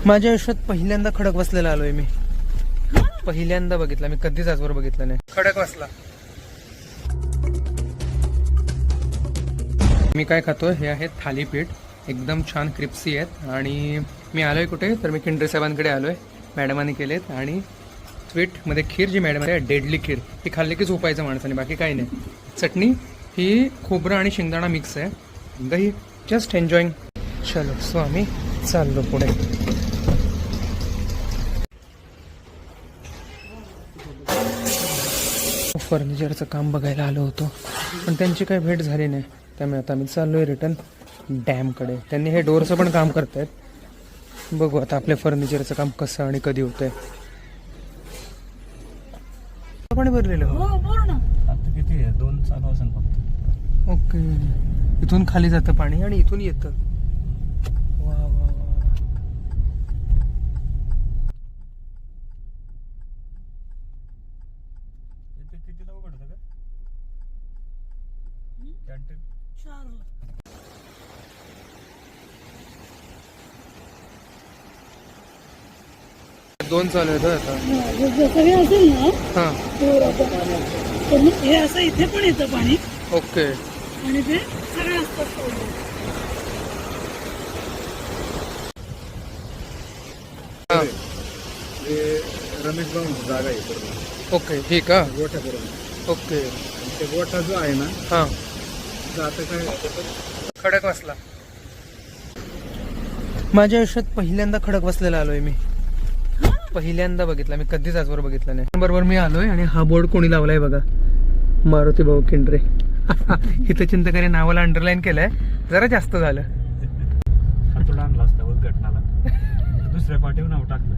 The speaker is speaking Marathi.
माझ्या आयुष्यात पहिल्यांदा खडक बसलेला आलोय मी. पहिल्यांदा बघितला मी, कधीच आजवर बघितला नाही. खडक वाचला. मी काय खातोय, हे आहे थालीपीठ. एकदम छान क्रिप्सी आहेत. आणि मी आलोय कुठे तर मी किंडरे साहेबांकडे आलोय. मॅडमांनी केलेत. आणि स्वीट मध्ये खीर, जी मॅडम आहे डेडली खीर, ती खाल्ली की झोपायचं माणसाने, बाकी काही नाही. चटणी ही खोबरं आणि शेंगदाणा मिक्स आहे. दही, जस्ट एन्जॉईंग. चलो, सो आम्ही चाललो पुढे. फर्निचरचं काम बघायला आलो होतो, पण त्यांची काही भेट झाली नाही. त्यामुळे आता आम्ही चाललोय रिटर्न डॅमकडे. त्यांनी हे डोअरचं पण काम करतायत. बघू आता आपल्या फर्निचरचं काम कसं आणि कधी होतंय. पाणी भरलेलं आता किती आहे? 2 चालू असेल फक्त. ओके. इथून खाली जातं पाणी आणि इथून येतं. वा वा वा. कितीला उघडतं का कॅन्टीन? 4ला. दोन चालू आहेत आता. जसं हे असेल ना हां, तर मग हे असं इथे पण येतं पाणी ओके. आणि ते सगळे असतात सोडले. हां, हे रमेश भाऊ जागा आहे बरोबर, ओके. ही का? गोठा बरोबर. ओके. ते गोठा जो आहे ना, हां, तर आता काय खडक वाचला. माझ्या आयुष्यात पहिल्यांदा खडक बसलेला आलोय मी. पहिल्यांदा बघितला मी, कधीच आजवर बघितला नाही. बरोबर मी आलोय आणि हा बोर्ड कोणी लावलाय बघा, मारुती भाऊ किंडरे. इथं चिंतकरी नावाला अंडरलाईन केलंय. जरा जास्त झालं. हातोड आणला असता उद्घाटनाला, दुसऱ्या पाठीवर नाव टाकलं.